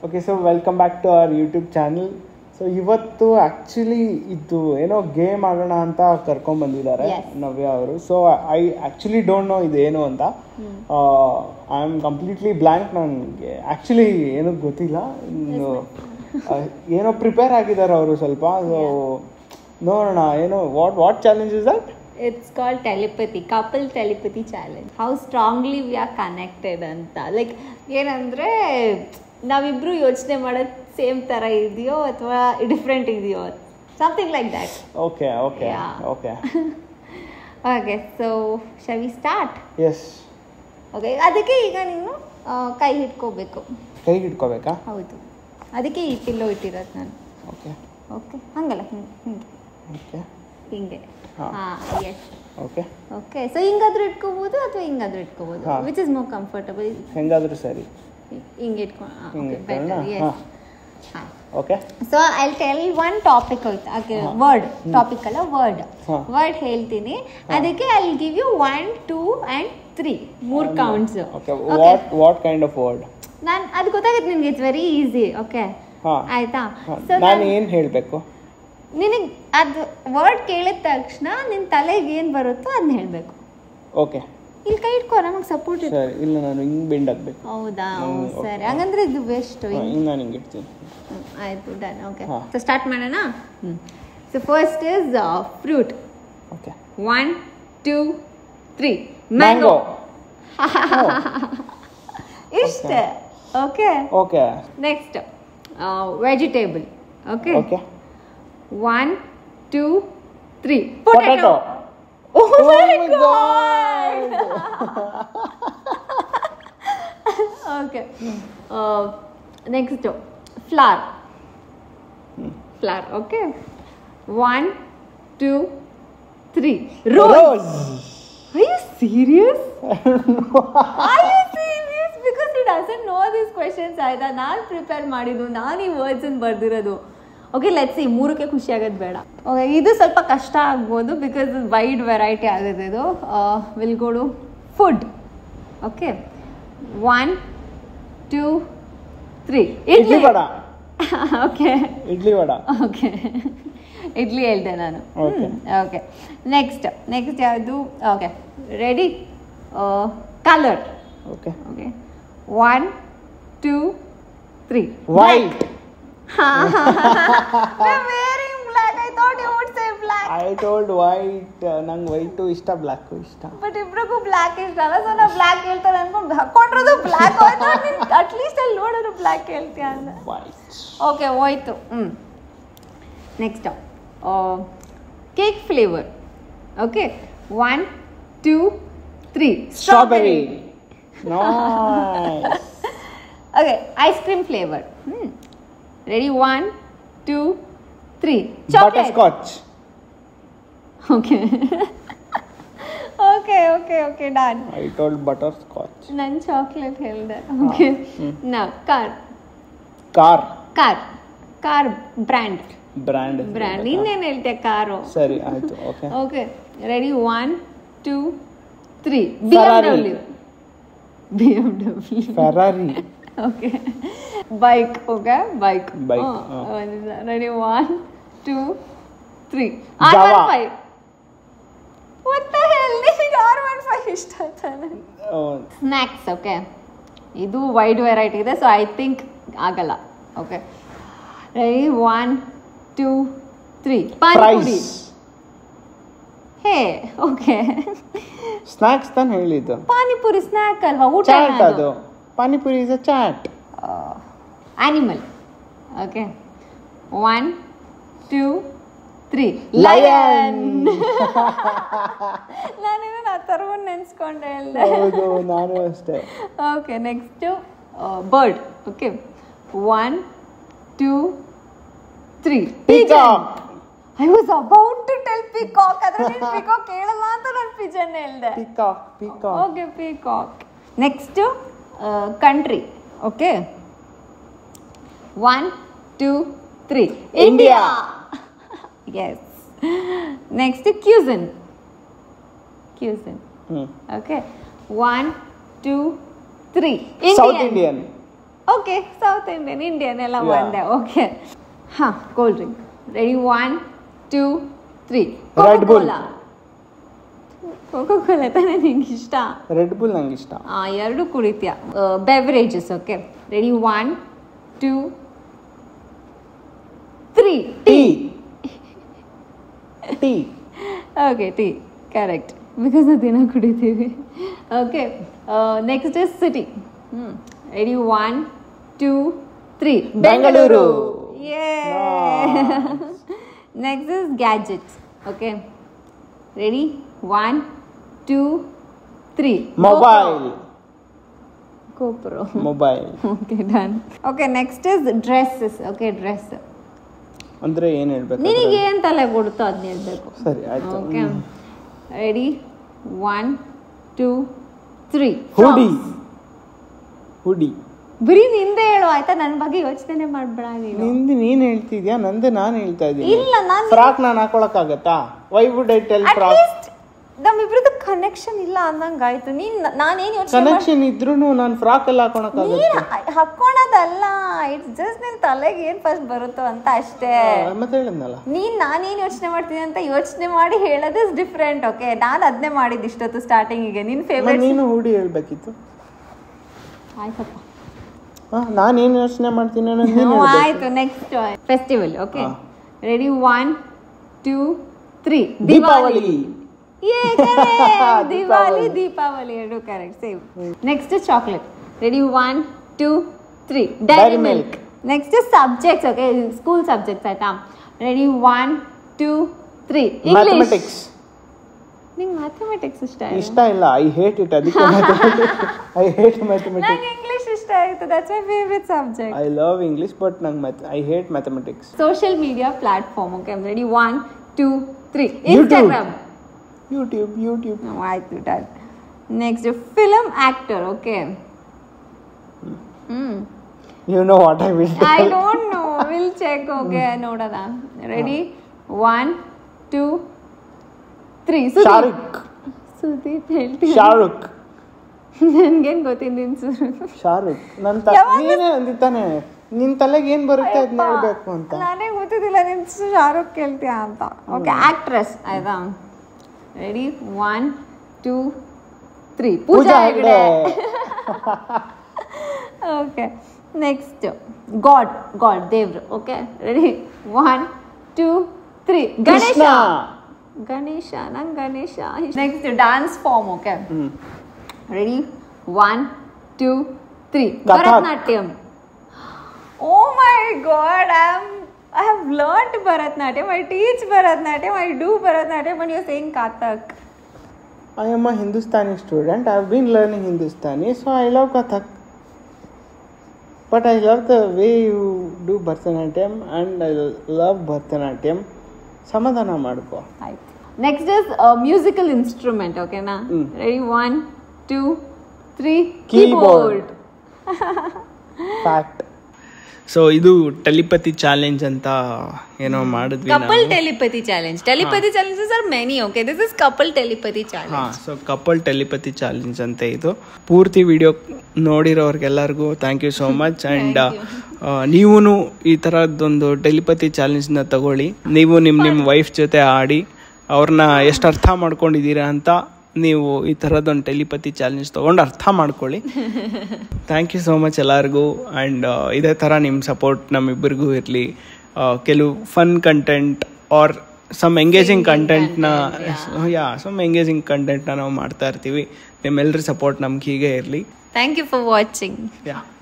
Okay, so welcome back to our YouTube channel. So ಇವತ್ತು actually ಇದು ಏನೋ game ಆಡೋಣ ಅಂತ ಕರ್ಕೊಂಡ್ಬಂದಿದ್ದಾರೆ ನವ್ಯ ಅವರು. So I actually don't know ಇದೇನು ಅಂತ. I am completely blank. ನನಗೆ ಆ್ಯಕ್ಚುಲಿ ಏನೂ ಗೊತ್ತಿಲ್ಲ. ಏನೋ ಪ್ರಿಪೇರ್ ಆಗಿದ್ದಾರೆ ಅವರು ಸ್ವಲ್ಪ. ಸೊ ನೋಡೋಣ ಏನು what challenge is that? It's called telepathy, couple telepathy challenge. How strongly we are connected ಅಂತ. ಲೈಕ್ ಏನಂದರೆ ನಾವಿಬ್ರು ಯೋಚನೆ ಮಾಡೋದು ಸೇಮ್ ಥರ ಇದೆಯೋ ಅಥವಾ ಡಿಫ್ರೆಂಟ್ ಇದೆಯೋ, something like that. Okay okay okay okay, so shall we start? Yes. Okay, ಅದಕ್ಕೆ ಈಗ ನೀನು ಕೈ ಹಿಡ್ಕೋಬೇಕು. ಕೈ ಹಿಡ್ಕೋಬೇಕಾ? ಹೌದು, ಅದಕ್ಕೆ ಈ ಪಿಲ್ಲೋ ಇಟ್ಟಿರೋದು ನಾನು. ಓಕೆ ಓಕೆ, ಹಂಗಲ್ಲ, ಹಿಂಗೆ ಓಕೆ ಹಿಂಗೆ. ಎಸ್. ಓಕೆ ಓಕೆ, ಸೊ ಹಿಂಗಾದ್ರೂ ಇಟ್ಕೋಬಹುದು ಅಥವಾ ಹಿಂಗಾದ್ರೂ ಇಟ್ಕೋಬಹುದು, ವಿಚ್ ಇಸ್ ಮೋರ್ ಕಂಫರ್ಟಬಲ್. ಹೆಂಗಾದ್ರೂ ಸರಿ. ಹಿಂಗೆ ಇಟ್ಕೊಂಡು better. Yes. Okay, so I tell one topic ಆಯ್ತು. ವರ್ಡ್ ಟಾಪಿಕ್ ಅಲ್ಲ, ವರ್ಡ್ ಹೇಳ್ತೀನಿ. ಅದಕ್ಕೆ ಐ ಗಿವ್ ಯು 1, 2 and 3 ಮೂರು counts. Okay, what kind of word? ನಾನು ಅದು ಗೊತ್ತಾಗುತ್ತೆ ನಿನಗೆ. It's very easy. ಓಕೆ, ಆಯ್ತಾ? ಸೊ ನಾನು ಏನು ಹೇಳಬೇಕು? ನಿನಗೆ ಅದು ವರ್ಡ್ ಕೇಳಿದ ತಕ್ಷಣ ನಿನ್ನ ತಲೆಗೆ ಏನು ಬರುತ್ತೋ ಅದನ್ನ ಹೇಳಬೇಕು. ಓಕೆ, ಇಲ್ಲಿ ಕೈ ಇಟ್ಕೋ, ನಮಗೆ ಸಪೋರ್ಟ್ ಇದೆ. ಸರಿ. ಇಲ್ಲ, ನಾನು ಹಿಂಗೆ ಬೆಂಡ್ ಆಗಬೇಕು. ಹೌದಾ? ಸರಿ, ಹಂಗಂದ್ರೆ ಇದು ಬೆಸ್ಟ್. ನಾನು ಹಿಂಗೆ ಇಡ್ತೀನಿ. ಆಯಿತು, ಡನ್. ಓಕೆ, ಸೊ ಸ್ಟಾರ್ಟ್ ಮಾಡೋಣ. So first is fruit. Okay, 1, 2, 3 mango. ಇಷ್ಟೇ. Okay okay, next vegetable. Okay okay, 1, 2, 3 potato. Oh my god! Okay. Next, flower. Flower. Okay. 1, 2, 3 rose. Are you serious? Are you serious? Because he doesn't know these questions. ಆಯ್ತಾ? ನಾನು prepare ಮಾಡಿದ್ದು, ನಾನು ಈ words ಬರ್ದಿರೋದು. Okay, let's see. ಮೂರಕ್ಕೆ ಖುಷಿ ಆಗೋದು ಬೇಡ. ಓಕೆ, ಇದು ಸ್ವಲ್ಪ ಕಷ್ಟ ಆಗ್ಬೋದು ಬಿಕಾಸ್ ವೈಡ್ ವೆರೈಟಿ ಆಗುತ್ತೆ ಇದು. Will go to food. Okay, 1, 2, 3 idli vada. Okay, idli vada. Okay, idli ಹೇಳ್ದೆ ನಾನು. ಓಕೆ, ನೆಕ್ಸ್ಟ್ ಯಾವುದು? Okay, ready? Colour. Okay okay, 1, 2, 3 white. I'm wearing black. I thought you would say black. I told white. ನಂಗೆ ವೈಟು ಇಷ್ಟ, black ಇಷ್ಟ. But ಇಬ್ರಿಗೂ black ಇಷ್ಟ ಅಲ್ಲ. So ನಾ ಬ್ಲ್ಯಾಕ್ ಹೇಳ್ತಾರೆ ಅನ್ಕೊಂಡು ಹಾಕೊಂಡಿರೋದು ಬ್ಲ್ಯಾಕ್. ಅಟ್ಲೀಸ್ಟ್ ಅಲ್ಲಿ ನೋಡೋರು ಬ್ಲ್ಯಾಕ್ ಹೇಳ್ತೀಯ ಅಂತ. ಓಕೆ, ಹೋಯ್ತು. Next cake flavour. Okay, 1, 2, 3 strawberry. Okay, ice cream flavour. Ready? 1, 2, 3 chocolate. Butterscotch. Okay, done. I told butterscotch. Nan chocolate ಹೇಳ್ದೆ. Okay. Now car brand. ಇನ್ನೇನು ಹೇಳ್ತೆ? ಕಾರು. ಸರಿ, ಆಯ್ತು. Okay okay, ready? 1, 2, 3 BMW. Ferrari. Okay, bike. Okay, bike. Ready? 1, 2, 3 R15. What the hell? ನಿಮಗೆ R15 ಇಷ್ಟ ತಾನೆ? Snacks. Okay, ಇದು wide variety ಇದೆ, ಸೊ ಐ ಥಿಂಕ್ ಆಗಲ್ಲ. Okay, ready? 1, 2, 3 panipuri. Hey, okay, snacks ತಾನು ಹೇಳಿದ್ದು. ಪಾನಿಪುರಿ ಸ್ನ್ಯಾಕ್ ಅಲ್ವಾ? ಊಟ ಅದು. Panipuri is a chaat. Animal. Okay, 1, 2, 3 lion. ನಾನೇನು ಆ ಥರವನ್ನು ನೆನೆಸ್ಕೊಂಡೆ ಹೇಳ್ದೆ. ಹೌದು, ನಾನು ಅಷ್ಟೇ. Okay, next bird. Okay, 1, 2, 3 peacock. I was about to tell peacock. ಆದರೆ ನೀನು peacock ಕೇಳಲ್ಲ ಅಂತ ನಾನು pigeon ಹೇಳ್ದೆ. peacock. Okay, peacock. Next country. Okay, 1, 2, 3 India. Yes. Next, cuisine. Okay, 1, 2, 3 Indian. South Indian. Okay South Indian ಎಲ್ಲ ಒಂದೇ. ಓಕೆ ಹಾಂ, cold drink. Ready 1 2 3. Red Bull. Coca Cola ತಾನೇ ನಿಂಗೆ ಇಷ್ಟ? ರೆಡ್ ಬುಲ್ ನಂಗೆ ಇಷ್ಟ. ಎರಡು ಕುಡಿತೀಯ. Beverages. Okay ready 1 2 3. Tea. Tea. Okay tea correct, because ದಿನ ಕುಡಿತೀವಿ. Okay next is city. Ready 1 2 3. Bengaluru. Next is gadgets. Okay ready 1 2 3. Mobile. GoPro. Mobile. Okay done. Okay next is dresses. Okay dress ಅಂದ್ರೆ ಏನ್ ಹೇಳ್ಬೇಕು? ನಿನಗೆ ಏನ್ ತಲೆ ಕೊಡುತ್ತೋ ಅದನ್ನ ಹೇಳ್ಬೇಕು. ಸರಿ ಆಯ್ತು. Okay ready 1 2 3. ಹುಡಿ. ಹುಡಿ. ಬರೀ ನಿಂದೆ ಹೇಳು ಆಯ್ತಾ, ನನ್ನ ಬಗ್ಗೆ ಯೋಚನೆ ಮಾಡ್ಬೇಡ ನೀನು. ನಿಂದು ನೀನ್ ಹೇಳ್ತಿದ್ಯಾ, ನಂದು ನಾನು ಹೇಳ್ತಾ ಇದ್ದೀನಿ. ಇಲ್ಲ ನಾನು ಫ್ರಾಕ್ ನಾನು ಹಾಕೊಳಕ್ಕಾಗತ್ತಾ? Why would I tell frock? ನಮ್ಮಿಬ್ರದ್ದು ಕನೆಕ್ಷನ್ ಇಲ್ಲ ಅಂದಂಗ ಆಯ್ತು. ನಾನೇನ್ ಯೋಚನೆ ಕನೆಕ್ಷನ್ ಇದ್ರೂನು ನಾನು ಫ್ರಾಕ್ ಎಲ್ಲ ಹಾಕೊಳಕ್ಕಾಗತ್ತೆ? ಹಾಕೋಣದಲ್ಲ, ಇಟ್ಸ್ ಜಸ್ಟ್ ನಿನ್ ತಲೆಗೆ ಏನ್ ಫಸ್ಟ್ ಬರುತ್ತೋ ಅಂತ ಅಷ್ಟೇ. ಮತ್ತೆ ಹೇಳಿದ್ನಲ್ಲ ನಾನೇನ್ ಯೋಚನೆ ಮಾಡ್ತೀನಿ ಅಂತ ಯೋಚನೆ ಮಾಡಿ ಹೇಳೋದು ಡಿಫ್ರೆಂಟ್. ಓಕೆ ನಾನು ಅದನ್ನೇ ಮಾಡಿದ್ದು ಇಷ್ಟೊತ್ತು ಸ್ಟಾರ್ಟಿಂಗಿಗೆ. ನಿನ್ ಫೇವ್ರೆಟ್ ನೀನು ಹುಡಿ ಹೇಳ್ಬೇಕಿತ್ತು. ಆಯ್ತಪ್ಪ, ನಾನೇನು ಯೋಚನೆ ಮಾಡ್ತೀನಿ ಆಯ್ತು. Next festival. Okay ready 1 2 3. Deepavali. Deepavali ಎರಡು correct, same. Next chocolate. Ready 1 2 3. Dairy Milk. Next subjects. Okay school subjects ಆಯ್ತಾ? ರೆಡಿ 1 2 3. ಇಂಗ್ಲಿಷ್. ನಿಂಗೆ ಮ್ಯಾಥಮೆಟಿಕ್ಸ್ ಇಷ್ಟ ಇಲ್ಲ? I hate it. ಅದಕ್ಕೆ ಐ ಹೇಟ್ ಮ್ಯಾಥಮೆಟಿಕ್ಸ್. ನಂಗೆ ಇಂಗ್ಲಿಷ್ ಇಷ್ಟ ಆಯ್ತು, that's my favourite subject. I love English but ನಂಗೆ I hate mathematics. Social media platform. Okay ready 1 2 3. Instagram. YouTube. ಆಯ್ತು done. Next film actor. Okay you know what I will. I don't know, will check. Okay ನೋಡೋಣ. Ready 1 2 3. Sudeep ಹೇಳ್ತೀನಿ. ಶಾರುಖ್. ನನ್ಗೇನ್ ಗೊತ್ತಿದ್ದೀನಿ ಶಾರುಖ್. ನೀನೇ ಅಂದಿತ್ತಾನೆ ನಿನ್ ತಲೆಗೆ ಏನ್ ಬರುತ್ತೆ ಅದನ್ನ ಹೇಳ್ಬೇಕು ಅಂತ. ನಾನೇ ಗೊತ್ತಿದ್ದಿಲ್ಲ ನೀನ್ ಶಾರುಖ್ ಕೇಳ್ತೀಯ ಅಂತ. ಓಕೆ ಆಕ್ಟ್ರೆಸ್ ಆಯ್ತಾ? Ready 1 2 3. Pooja Hegde. Okay next god ದೇವ್ರು. Okay ready 1 2 3. ಗಣೇಶ. ನಂಗೆ Ganesha. Next dance form. Okay ready 1 2 3. Bharatanatyam. Oh my God, I have learned Bharatanatyam. I teach Bharatanatyam. I do Bharatanatyam. When you're saying Kathak, I am a Hindustani student. I have been learning Hindustani, so I love Kathak. But I love the way you do Bharatanatyam, and I love Bharatanatyam. Samadhana madko. Right. Next is a musical instrument. Okay, na? Ready? 1 2 3. Keyboard. Fact. So ಇದು telepathy challenge ಅಂತ ಏನೋ ಮಾಡಿದ್ವಿ. Couple telepathy challenge. Telepathy challenges are many. Okay this is couple telepathy challenge. So couple telepathy challenge ಅಂತ ಇದು. ಪೂರ್ತಿ video ನೋಡಿರೋರ್ಗೆಲ್ಲರಿಗೂ thank you so much. And ನೀವೂ ಈ ಥರದ್ದೊಂದು ಟೆಲಿಪತಿ ಚಾಲೆಂಜ್ನ ತಗೊಳ್ಳಿ. ನೀವು ನಿಮ್ಮ ವೈಫ್ ಜೊತೆ ಆಡಿ ಅವ್ರನ್ನ ಎಷ್ಟು ಅರ್ಥ ಮಾಡ್ಕೊಂಡಿದ್ದೀರಾ ಅಂತ ನೀವು ಈ ಥರದ್ದೊಂದು ಟೆಲಿಪತಿ ಚಾಲೆಂಜ್ ತೊಗೊಂಡು ಅರ್ಥ ಮಾಡ್ಕೊಳ್ಳಿ. ಥ್ಯಾಂಕ್ ಯು ಸೋ ಮಚ್ ಎಲ್ಲರಿಗೂ. ಆ್ಯಂಡ್ ಇದೇ ಥರ ನಿಮ್ಮ ಸಪೋರ್ಟ್ ನಮ್ಮಿಬ್ಬರಿಗೂ ಇರಲಿ. ಕೆಲವು fun content or some engaging ಕಂಟೆಂಟ್ನ ನಾವು ಮಾಡ್ತಾ ಇರ್ತೀವಿ. ನಿಮ್ಮೆಲ್ಲರ ಸಪೋರ್ಟ್ ನಮ್ಗೆ ಹೀಗೆ ಇರಲಿ. Thank you for watching.